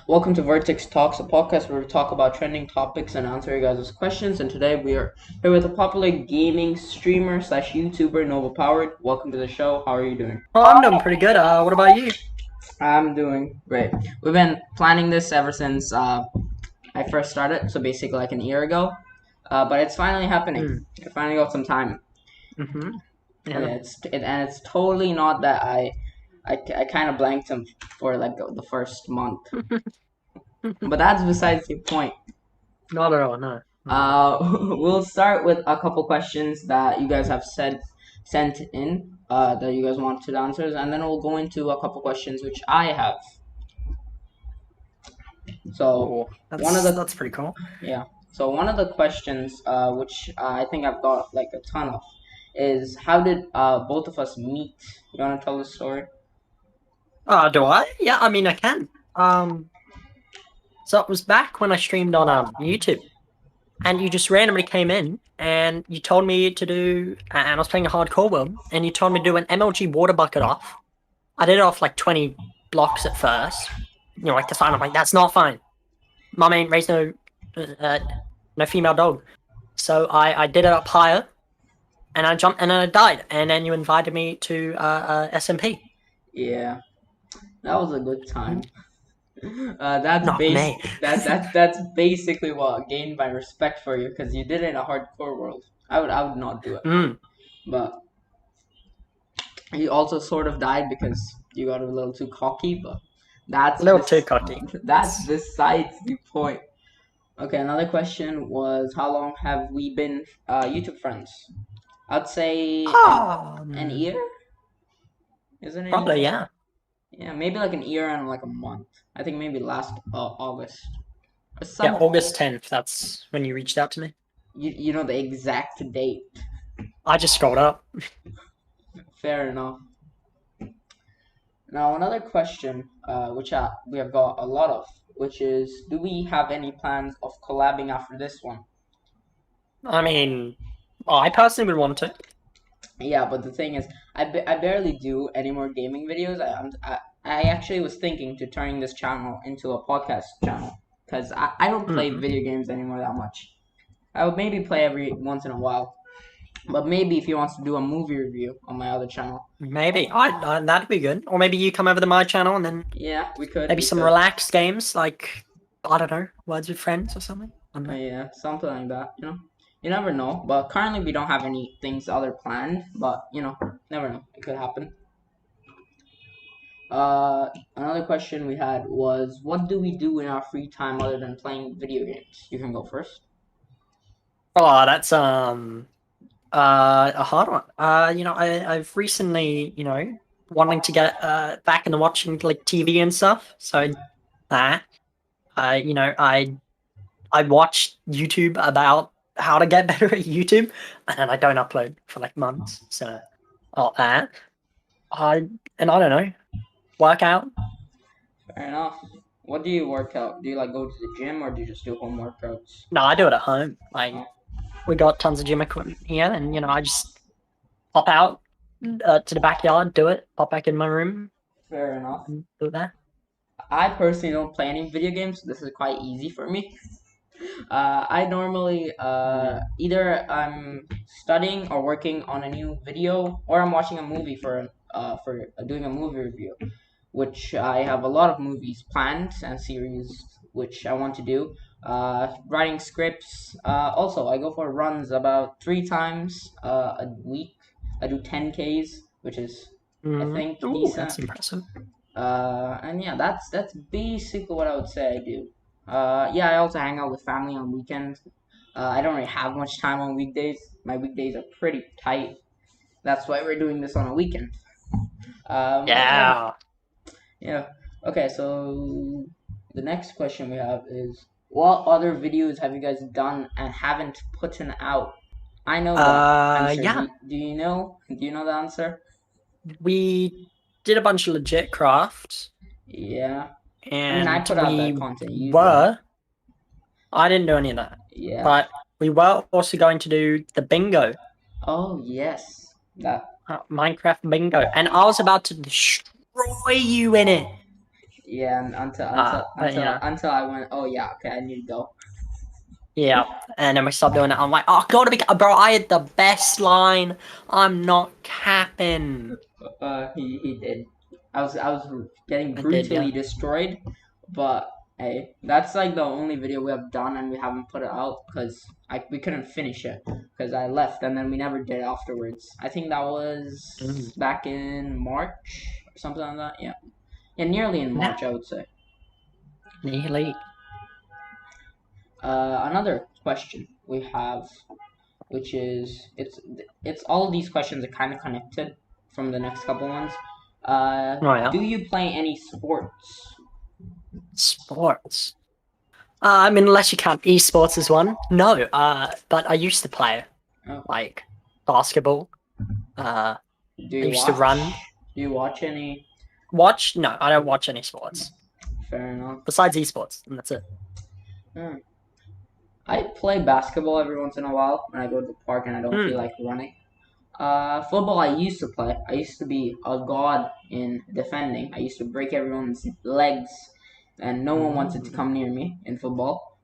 Welcome to Vertex Talks, a podcast where we talk about trending topics and answer your guys' questions. And today we are here with a popular gaming streamer slash YouTuber, Nova Powered. Welcome to the show. How are you doing? Oh, I'm doing pretty good. What about you? I'm doing great. We've been planning this ever since I first started, so basically like an year ago. But it's finally happening. Mm. I finally got some time. Mm-hmm. And Yeah. it's totally not that I kind of blanked him for like the first month. But that's besides the point. Not at all. No. Not at all. We'll start with a couple questions that you guys have sent in that you guys wanted answers, and then we'll go into a couple questions which I have. So Oh, one of that's the that's pretty cool. yeah, so one of the questions which I think I've got like a ton of is how did both of us meet? You want to tell the story? Do I? Yeah. I mean, I can. So it was back when I streamed on YouTube, and you just randomly came in and you told me to do, and I was playing a hardcore world, and you told me to do an MLG water bucket off. I did it off like 20 blocks at first. Like to sign. I'm like, that's not fine. My main raised no female dog. So I did it up higher, and I jumped and then I died, and then you invited me to SMP. Yeah, that was a good time. That's Not me. that's basically what gained my respect for you because you did it in a hardcore world. I would not do it, Mm, but you also sort of died because you got a little too cocky. But a that's little too this cocky. that's besides the point. Okay, another question was how long have we been YouTube friends? I'd say an Um, year, isn't it? A year? Probably, yeah. Yeah, maybe like an year and like a month. I think maybe last August or Yeah, some. August 10th. That's when you reached out to me. You know the exact date. I just scrolled up. Fair enough. Now another question, which we have got a lot of, which is, do we have any plans of collabing after this one? I mean, I personally would want to. Yeah, but the thing is, I barely do any more gaming videos. I actually was thinking to turning this channel into a podcast channel because I don't play Mm, video games anymore that much. I would maybe play every once in a while, but maybe if he wants to do a movie review on my other channel, maybe. That'd be good. Or maybe you come over to my channel and then yeah, we could, maybe we some could. relaxed games like, I don't know, Words with Friends or something. I don't know. Yeah, something like that. You never know. But currently, we don't have any things other planned. But never know. It could happen. Another question we had was, what do we do in our free time other than playing video games? You can go first. Oh, that's a hard one. I've recently, wanting to get back into watching like TV and stuff. So that I watch YouTube about how to get better at YouTube, and then I don't upload for like months. So all that. I don't know, work out. Fair enough. What do you work out? Do you like go to the gym or do you just do home workouts? No, I do it at home. Like Oh, we got tons of gym equipment here, and I just pop out to the backyard, do it, pop back in my room, fair enough. and do that. I personally don't play any video games, so this is quite easy for me. I normally either I'm studying or working on a new video, or I'm watching a movie for doing a movie review, which I have a lot of movies planned and series which I want to do. Writing scripts. Also, I go for runs about 3 times a week. I do 10Ks, which is I think Ooh, decent. that's impressive. And yeah, that's basically what I would say I do. Yeah, I also hang out with family on weekends. I don't really have much time on weekdays. My weekdays are pretty tight. That's why we're doing this on a weekend. But yeah, Yeah. yeah. Okay, so the next question we have is, what other videos have you guys done and haven't put out? I know the answer. Yeah. Do you know? Do you know the answer? We did a bunch of legit crafts, Yeah. I mean, I and put out that we content. You didn't. were. I didn't do any of that, Yeah. but we were also going to do the bingo, Oh yes, that Minecraft bingo, and I was about to destroy you in it. Yeah, and until But until I went. Oh yeah, okay, I need to go. yeah. And then we stopped doing it. I'm like, oh, gotta be, bro. I had the best line. I'm not capping. He did. I was getting I did, yeah. brutally destroyed, but hey, that's like the only video we have done, and we haven't put it out because we couldn't finish it because I left, and then we never did it afterwards. I think that Mm. was back in March or something like that. Yeah, yeah, nearly in Nah, March, I would say. nearly. Another question we have, which is it's all of these questions are kind of connected from the next couple ones. Oh yeah. Do you play any sports? Sports. I mean, unless you count esports as one. No. But I used to play Oh, like basketball. Uh, do I you used to watch? run. Do you watch any? Watch? No, I don't watch any sports Fair enough. besides esports, and that's it. Hmm. I play basketball every once in a while when I go to the park and I don't feel Hmm. like running. Football I used to play. I used to be a god in defending. I used to break everyone's legs, and no one wanted to come near me in football.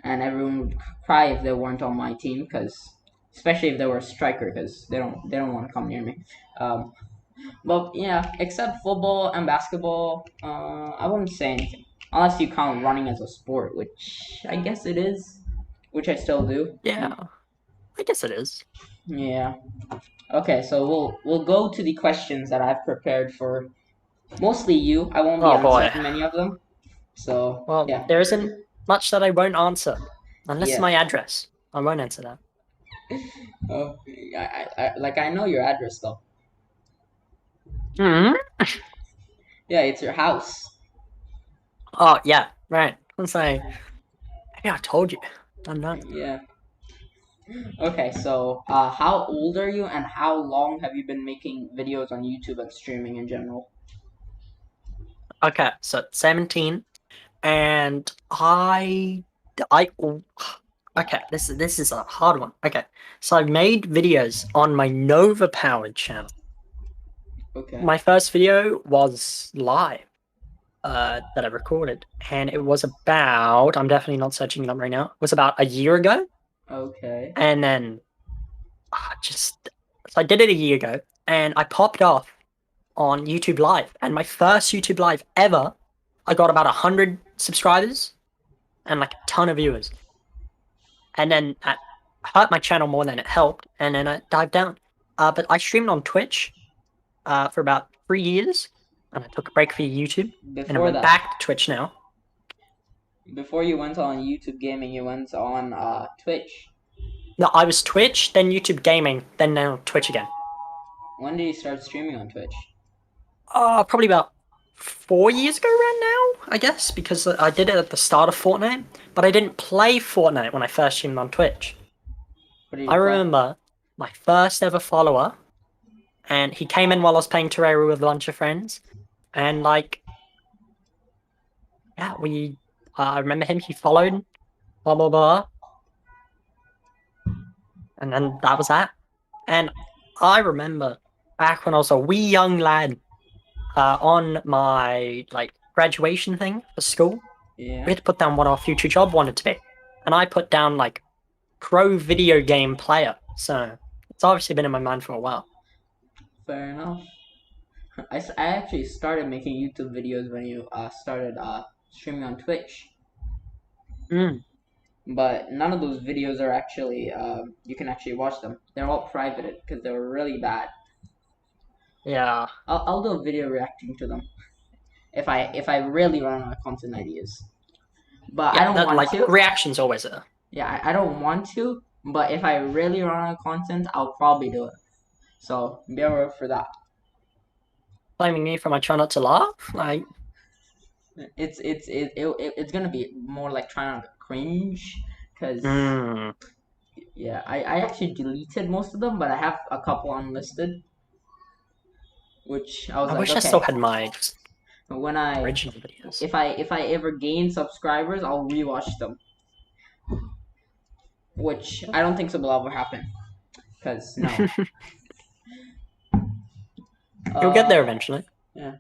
And everyone would cry if they weren't on my team, because especially if they were a striker, because they don't want to come near me. Um, but yeah, except football and basketball, I wouldn't say anything unless you count running as a sport, which I guess it is, which I still do. Yeah, I guess it is. Yeah. Okay, so we'll go to the questions that I've prepared for mostly you. I won't be Oh boy. answering many of them. So Well, yeah, there isn't much that I won't answer, unless yeah. my address. I won't answer that. Oh, I know your address though. Hmm. Yeah, it's your house. Oh yeah, right. I'm saying. Maybe I told you. I don't know. Yeah. Okay, so how old are you, and how long have you been making videos on YouTube and streaming in general? Okay, so 17, and I. Okay, this is a hard one. Okay, so I made videos on my Nova powered channel. Okay. My first video was live. That I recorded, and it was about. I'm definitely not searching it up right now. It was about a year ago, Okay. and then just so I did it a year ago, and I popped off on YouTube Live, and my first YouTube Live ever, I got about 100 subscribers and like a ton of viewers, and then it hurt my channel more than it helped, and then it dived down. But I streamed on Twitch for about 3 years, and I took a break for YouTube, and I Before went that, back to Twitch now. before you went on YouTube gaming, you went on Twitch. No, I was Twitch, then YouTube Gaming, then now Twitch again. When did you start streaming on Twitch? Probably about 4 years ago right now, I guess, because I did it at the start of Fortnite, but I didn't play Fortnite when I first streamed on Twitch. What did I you play? remember my first ever follower, and he came in while I was playing Terraria with a bunch of friends, and like, yeah, I remember him, he followed, blah, blah, blah, and then that was that. And I remember back when I was a wee young lad, on my like graduation thing for school, we Yeah. had to put down what our future job wanted to be, and I put down like pro video game player. So it's obviously been in my mind for a while. Fair enough. I actually started making YouTube videos when you started streaming on Twitch, Mm, but none of those videos are actually you can actually watch them. They're all privated because they were really bad. yeah, I'll do a video reacting to them if I really run out of content ideas. But I yeah. don't That want like to. reactions always there. Yeah, I don't want to. But if I really run out of content, I'll probably do it. So be aware for that. Blaming me for my try not to laugh. Like, It's gonna be more like trying to cringe, cause mm, yeah, I actually deleted most of them, but I have a couple unlisted, which I was I like, wish I still okay, had my just when I original videos. if I ever gain subscribers, I'll rewatch them, which I don't think so will ever happen, cause no. You'll get there Uh, eventually. yeah.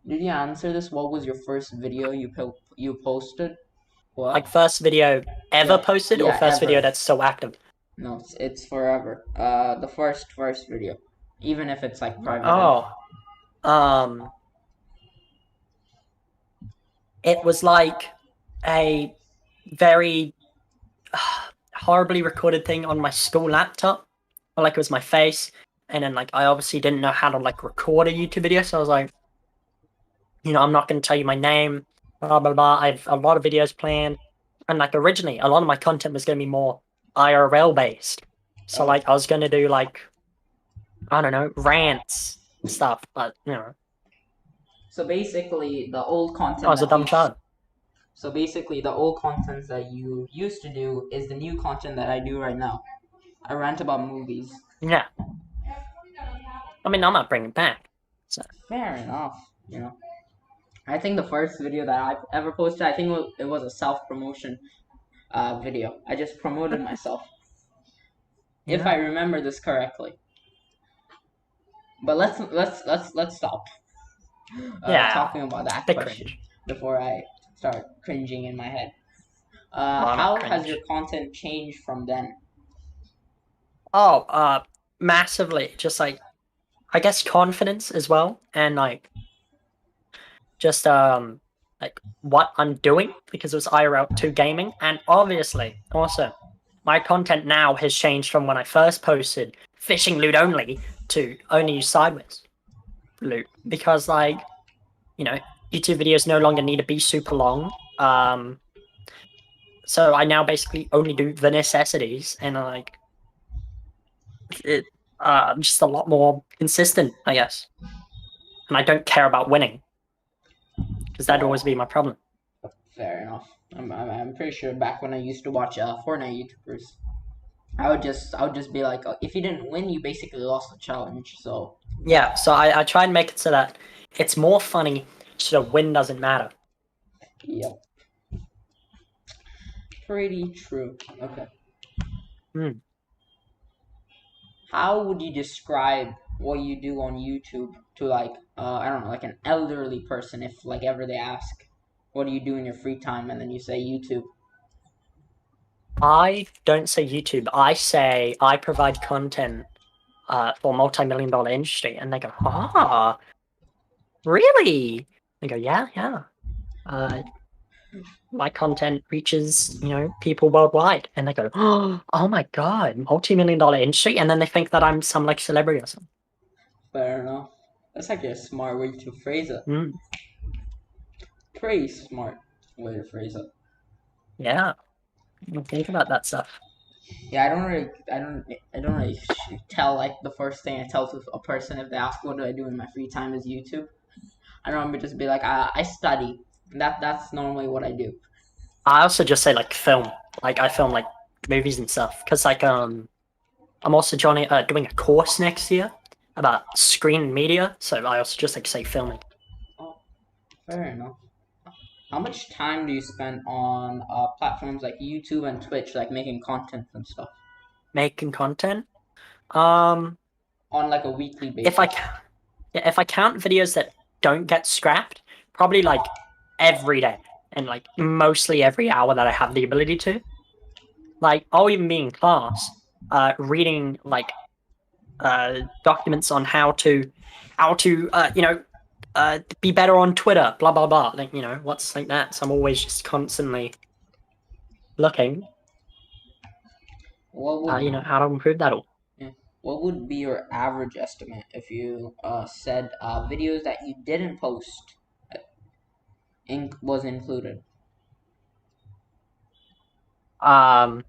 Did you answer this? What was your first video you posted? Like What? first video ever Yeah, posted or yeah, first video ever. that's still active? No, it's forever. The first video, even if it's like private info. Oh, um, it was like a very horribly recorded thing on my school laptop. Or like it was my face, and then like I obviously didn't know how to like record a YouTube video, so I was like, I'm not going to tell you my name, blah blah blah. I have a lot of videos planned, and like originally, a lot of my content was going to be more IRL based. So Oh, like I was going to do like I don't know rants stuff, but so basically the old I content was a that dumb you child. so basically the old content that you used to do is the new content that I do right now. I rant about movies. Yeah, I mean I'm not bringing it back. So Fair enough. You know, I think the first video that I've ever posted, I think it was a self promotion video. I just promoted myself, if I yeah, remember this correctly. But let's stop yeah, talking about that bit question cringe. before I start cringing in my head. Well, I'm not How has your cringe. content changed from then? Oh, massively. Just like I guess confidence as well, and just like what I'm doing because it was IRL to gaming, and obviously also my content now has changed from when I first posted fishing loot only to only use sideways loot because you know YouTube videos no longer need to be super long. So I now basically only do the necessities, and like it, I'm just a lot more consistent, I guess. And I don't care about winning because that'd always Fair, be my problem. fair enough. I'm pretty sure back when I used to watch Fortnite YouTubers, I would just be like, if you didn't win, you basically lost the challenge. So Yeah, so I try and make it so that it's more funny so the win doesn't matter. yep, pretty true. Okay, Hmm. how would you describe what you do on YouTube to like I don't know, like an elderly person if like ever they ask, what do you do in your free time, and then you say YouTube. I don't say YouTube. I say I provide content for multi-million dollar industry, and they go, "Ah, really?" They go, "Yeah, yeah." Uh, my content reaches people worldwide, and they go, "Oh my god, multi-million dollar industry!" And then they think that I'm some like celebrity or something. Fair enough. That's actually a smart way to phrase it. Mm, Pretty smart way to phrase it. yeah, think about that stuff. Yeah, I don't really tell like the first thing I tell to a person if they ask what do I do in my free time is YouTube. I normally just be like I study. That's normally what I do. I also just say like film, like I film like movies and stuff, because I'm also doing a course next year about screen media, so I also just like say filming, Oh, fair enough. How much time do you spend on platforms like YouTube and Twitch, like making content and stuff, making content. Um, on like a weekly if I basis? yeah, if I count videos that don't get scrapped, probably like every day and like mostly every hour that I have the ability to. Like I'll even be in class, reading like documents on how to be better on Twitter, blah blah blah. Like what's like that. So I'm always just constantly looking, What would how to improve that all. yeah, what would be your average estimate if you said videos that you didn't post was included? Um,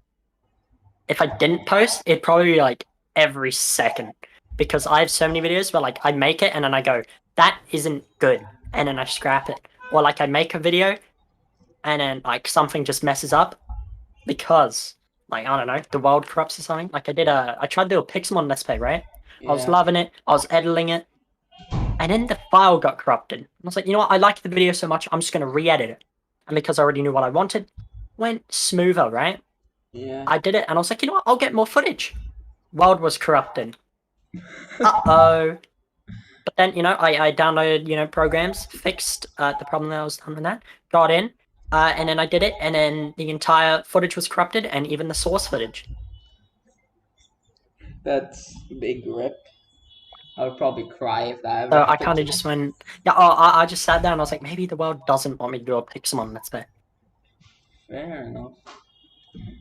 if I didn't post, it'd probably be like every second because I have so many videos where like I make it and then I go, that isn't good, and then I scrap it, or like I make a video and then like something just messes up because like I don't know, the world corrupts or something. Like I tried to do a Pixelmon Let's Play, right? I was Yeah, loving it, I was editing it, and then the file got corrupted. I was like, you know what? I like the video so much, I'm just gonna re-edit it. And because I already knew what I wanted, went smoother, right? yeah. I did it, and I was like, you know what? I'll get more footage. World was corrupted. Uh oh. But then, I downloaded, programs, fixed the problem that I was having with that, got in, and then I did it, and then the entire footage was corrupted, and even the source footage. That's a big rip. I would probably cry if that ever So I happened kind to of me. just went, yeah, I just sat down, and I was like, maybe the world doesn't want me to do a Pixelmon Let's Play. Fair enough.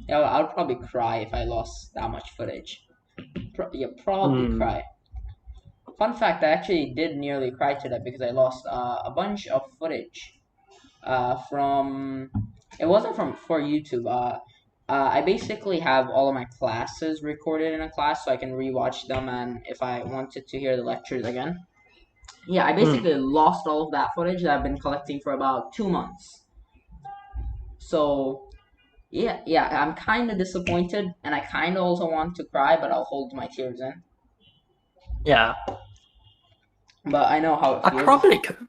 Yeah, I would probably cry if I lost that much footage. Yeah, probably Hmm. cry. Fun fact, I actually did nearly cry to that because I lost a bunch of footage from. It wasn't from for YouTube. I basically have all of my classes recorded in a class, so I can rewatch them, and if I wanted to hear the lectures again. Yeah, I Hmm. basically lost all of that footage that I've been collecting for about 2 months. So yeah, I'm kind of disappointed, and I kind of also want to cry, but I'll hold my tears in. Yeah. But I know how it I feels. probably could.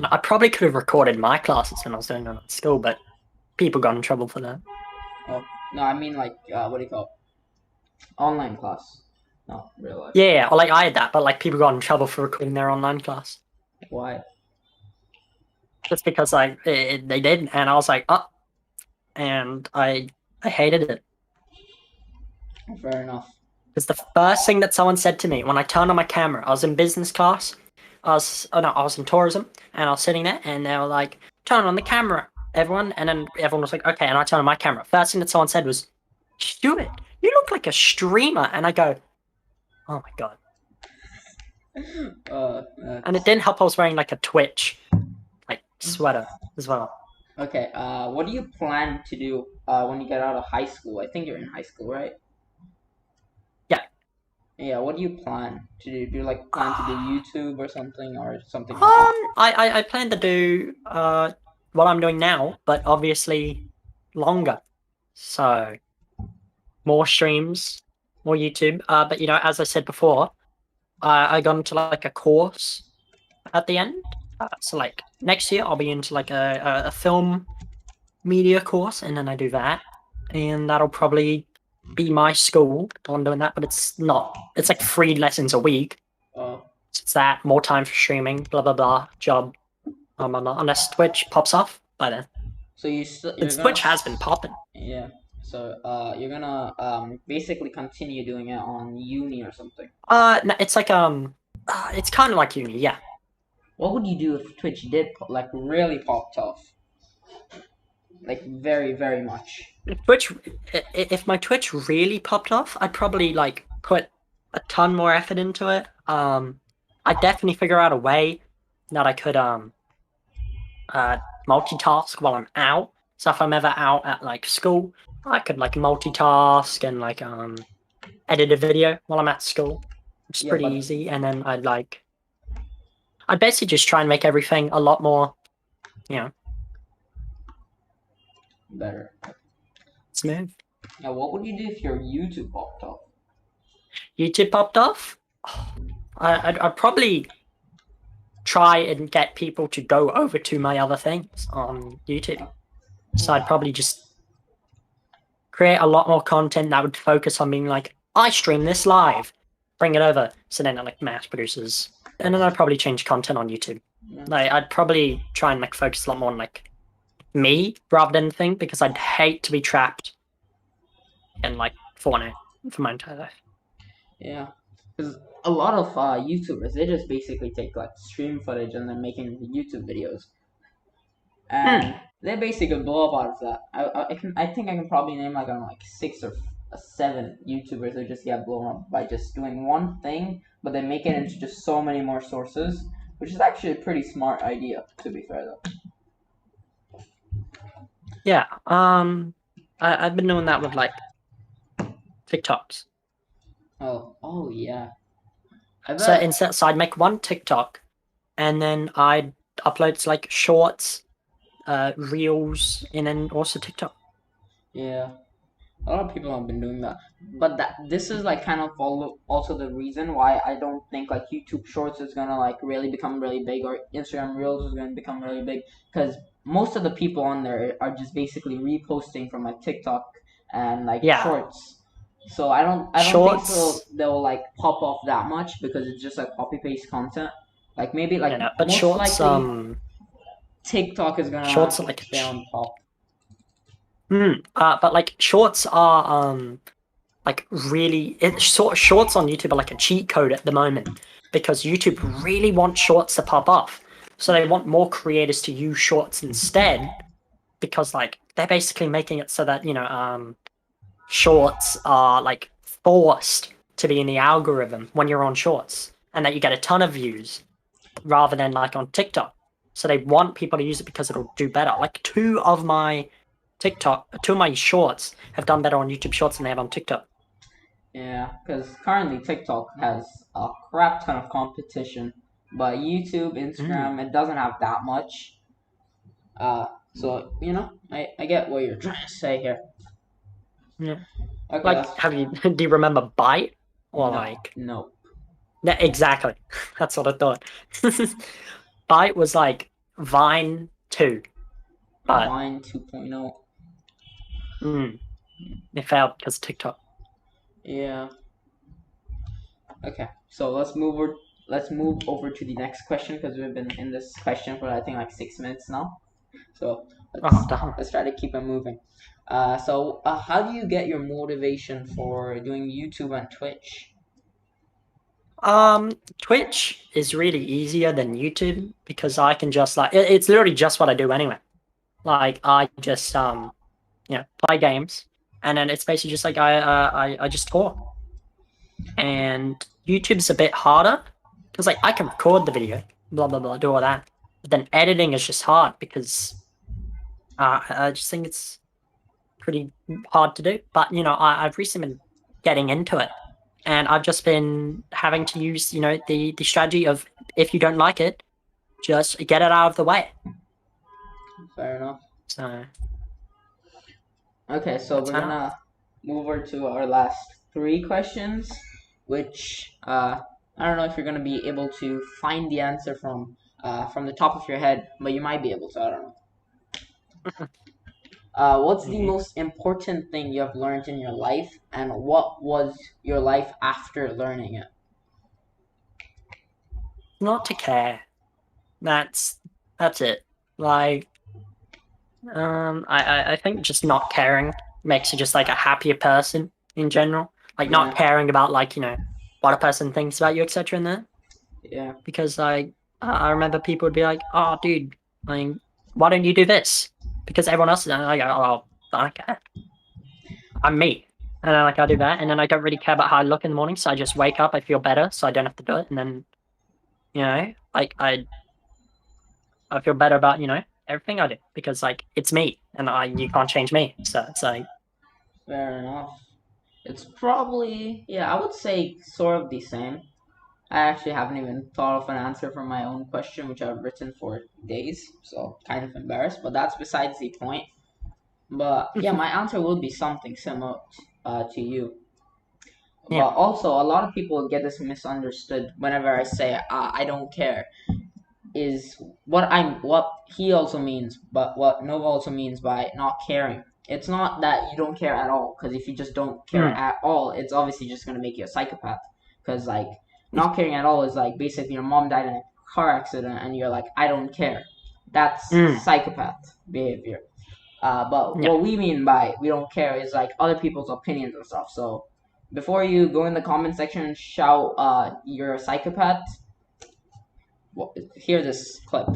I probably could have recorded my classes when I was doing them at school, but people got in trouble for that. Oh no, I mean like what do you call it? Online class, not real life. Yeah, or like I had that, but like people got in trouble for recording their online class Why? just because they did, and I was like, oh, and I hated it. Fair enough. Because the first thing that someone said to me when I turned on my camera, I was in business class. I was in tourism, and I was sitting there, and they were like, "Turn on the camera, everyone." And then everyone was like, "Okay." And I turned on my camera. First thing that someone said was, "Stuart, you look like a streamer." And I go, "Oh my god!" And it That's didn't help. I was wearing like a Twitch like sweater as well. okay. What do you plan to do when you get out of high school? I think you're in high school, right? Yeah. Yeah. What do you plan to do? Do you like plan to do YouTube or something else? I plan to do what I'm doing now, but obviously longer. So more streams, more YouTube. But as I said before, I got into like a course at the end. So like next year, I'll be into like a film media course, and then I do that, and that'll probably be my school while I'm doing that. But it's not. It's like 3 lessons a week. Uh, So it's that more time for streaming. Blah blah blah. Job. Unless Twitch pops off by then. so you're Since gonna Twitch has been popping. yeah. So you're gonna basically continue doing it on uni or something. No, it's like it's kind of like uni, yeah. What would you do if Twitch did like really popped off? Like very much. Twitch, if my Twitch really popped off, I'd probably like put a ton more effort into it. I'd definitely figure out a way that I could multitask while I'm out. So if I'm ever out at like school, I could like multitask and like edit a video while I'm at school, which is Yeah, pretty but easy. And then I'd basically just try and make everything a lot more, you know, better. smooth. Now, what would you do if your YouTube popped off? YouTube popped off. I'd probably try and get people to go over to my other things on YouTube. So I'd probably just create a lot more content that would focus on being like, I stream this live, bring it over. So then it like mass produces. And then I'd probably change content on YouTube. Yeah. Like I'd probably try and like focus a lot more on like me rather than anything because I'd hate to be trapped in like Fortnite for my entire life. Yeah, because a lot of YouTubers they just basically take like stream footage and then making YouTube videos, and they basically blow up out of that. I think I can probably name like I don't know, like 6 or 7 YouTubers who just get blown up by just doing one thing, but they make it into just so many more sources, which is actually a pretty smart idea. To be fair though. Yeah. I've been doing that with like TikToks. Oh yeah. I So bet. so I'd make one TikTok, and then I'd upload to like shorts, reels, and then also TikTok. Yeah. A lot of people have been doing that, but this is like kind of also the reason why I don't think like YouTube Shorts is gonna like really become really big or Instagram Reels is gonna become really big because most of the people on there are just basically reposting from like TikTok and like Yeah. Shorts. So I don't think so Shorts, they'll like pop off that much because it's just like copy paste content. Like maybe like but most shorts, likely TikTok is gonna shorts are like stay on top. but like shorts are like really shorts on YouTube are like a cheat code at the moment because YouTube really wants shorts to pop off. So they want more creators to use shorts instead because like they're basically making it so that, shorts are like forced to be in the algorithm when you're on shorts and that you get a ton of views rather than like on TikTok. So they want people to use it because it'll do better. Like two of my shorts have done better on YouTube Shorts than they have on TikTok. Yeah, because currently TikTok has a crap ton of competition, but YouTube, Mm, Instagram, it doesn't have that much. Uh, so I get what you're trying to say here. yeah. Okay, Like, have you do you remember Byte or no, like? no, Yeah, exactly. That's what I thought. Byte was like Vine 2, but Vine 2.0. mm, it failed because of TikTok. Yeah. Okay, so let's move over to the next question because we've been in this question for I think like 6 minutes now. So let's Oh, damn. let's try to keep it moving. How do you get your motivation for doing YouTube and Twitch? Twitch is really easier than YouTube because I can just like it's literally just what I do anyway. Like I just play games, and then it's basically just like I just talk. And YouTube's a bit harder because like I can record the video, blah blah blah, do all that. But then editing is just hard because I just think it's pretty hard to do. But I've recently been getting into it, and I've just been having to use the strategy of if you don't like it, just get it out of the way. Fair enough. So Okay, so that's we're how. gonna move over to our last three questions, which I don't know if you're gonna be able to find the answer from the top of your head, but you might be able to. I don't know. What's the Mhm. most important thing you have learned in your life, and what was your life after learning it? Not to care. That's that's it. Like I think just not caring makes you just like a happier person in general. Like not Yeah, caring about like what a person thinks about you, etc. And that yeah, because like I remember people would be like, "Oh, dude, like why don't you do this?" Because everyone else is doing it. I go, "Oh, I don't care. I'm me." And then like I do that, and then I don't really care about how I look in the morning. So I just wake up, I feel better, so I don't have to do it, and then like I feel better about everything I do because like it's me, and I you can't change me. So it's like. fair enough. It's probably, yeah, I would say sort of the same. I actually haven't even thought of an answer for my own question, which I've written for days, so kind of embarrassed, but that's besides the point. But yeah, my answer would be something similar to you. Yeah. But also, a lot of people get this misunderstood whenever I say I don't care. Is what he also means, but what Nova also means by not caring. It's not that you don't care at all, because if you just don't care Mm. at all, it's obviously just gonna make you a psychopath. Because like not caring at all is like basically your mom died in a car accident, and you're like I don't care. That's Mm. psychopath behavior. But Yeah. what we mean by we don't care is like other people's opinions and stuff. So before you go in the comment section and shout you're a psychopath, well, hear this clip.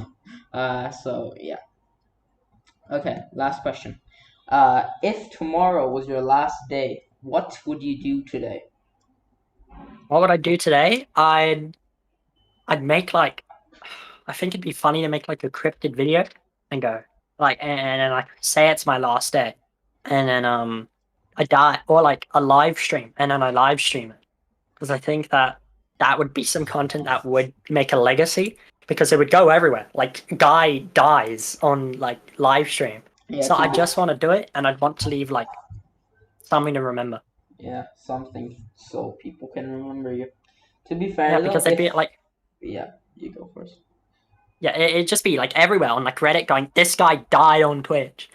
So yeah. Okay, last question. If tomorrow was your last day, what would you do today? What would I do today? I'd make like I think it'd be funny to make like a cryptid video and go like and then like say it's my last day, and then I die or like a live stream and then I live stream it because I think that that would be some content that would make a legacy because it would go everywhere. Like guy dies on like live stream, Yeah, so I to just want to do it and I'd want to leave like something to remember. yeah something so people can remember you. To be Yeah, fair though, because they'd if be like, yeah, you go first. yeah, it'd just be like everywhere on like Reddit going, this guy died on Twitch.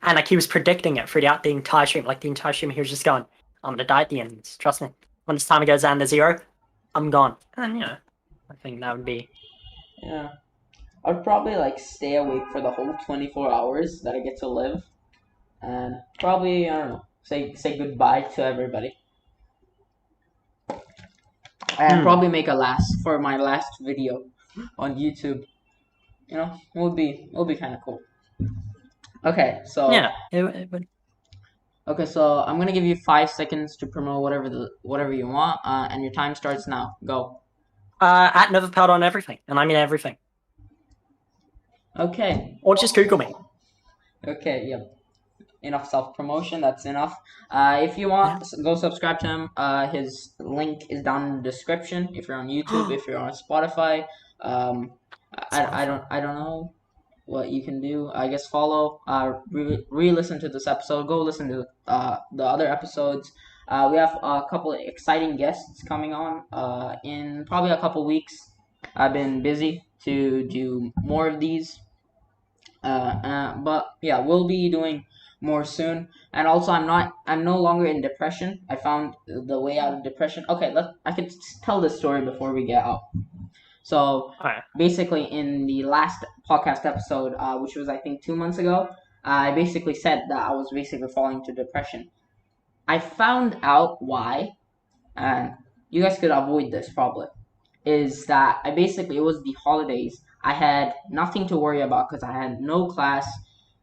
And like he was predicting it throughout the entire stream. Like the entire stream, he was just going, I'm gonna die at the end. Trust me. When it's time it goes down to 0, I'm gone. And I think that would be. Yeah. I'd probably like stay awake for the whole 24 hours that I get to live, and probably, I don't know, say goodbye to everybody, and probably make a last for my last video on YouTube. It would be kind of cool. Okay, so Yeah, it would. okay, so I'm gonna give you 5 seconds to promote whatever you want, and your time starts now. Go. At Neverpowder on everything, and I mean everything. Okay. Or just Google me. Okay. Yep. Enough self promotion. That's enough. If you want, go subscribe to him. His link is down in the description. If you're on YouTube, if you're on Spotify, I don't know what you can do. I guess follow. Re-listen to this episode. Go listen to the other episodes. We have a couple of exciting guests coming on. In probably a couple weeks. I've been busy to do more of these. But yeah, we'll be doing more soon. And also, I'm no longer in depression. I found the way out of depression. Okay, I could tell this story before we get out. So basically, in the last podcast episode, which was I think 2 months ago, I basically said that I was basically falling into depression. I found out why, and you guys could avoid this probably, is that it was the holidays. I had nothing to worry about because I had no class,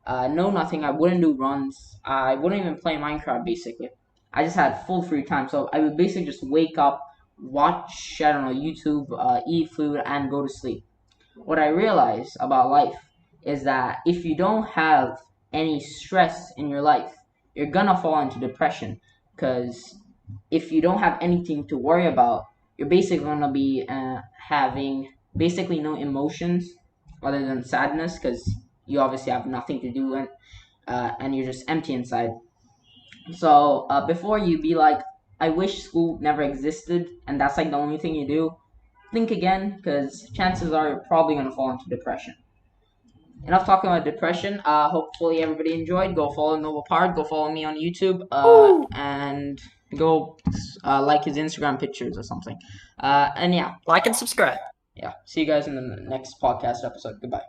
no nothing. I wouldn't do runs. I wouldn't even play Minecraft basically. I just had full free time. So I would basically just wake up, watch, I don't know, YouTube, eat food, and go to sleep. What I realized about life is that if you don't have any stress in your life, you're gonna fall into depression because if you don't have anything to worry about, you're basically gonna be having basically no emotions other than sadness because you obviously have nothing to do and you're just empty inside. So before you be like, I wish school never existed and that's like the only thing you do, think again because chances are you're probably gonna fall into depression. Enough talking about depression. Hopefully everybody enjoyed. Go follow Noble Pard. Go follow me on YouTube. And go like his Instagram pictures or something. And yeah. Like and subscribe. Yeah. See you guys in the next podcast episode. Goodbye.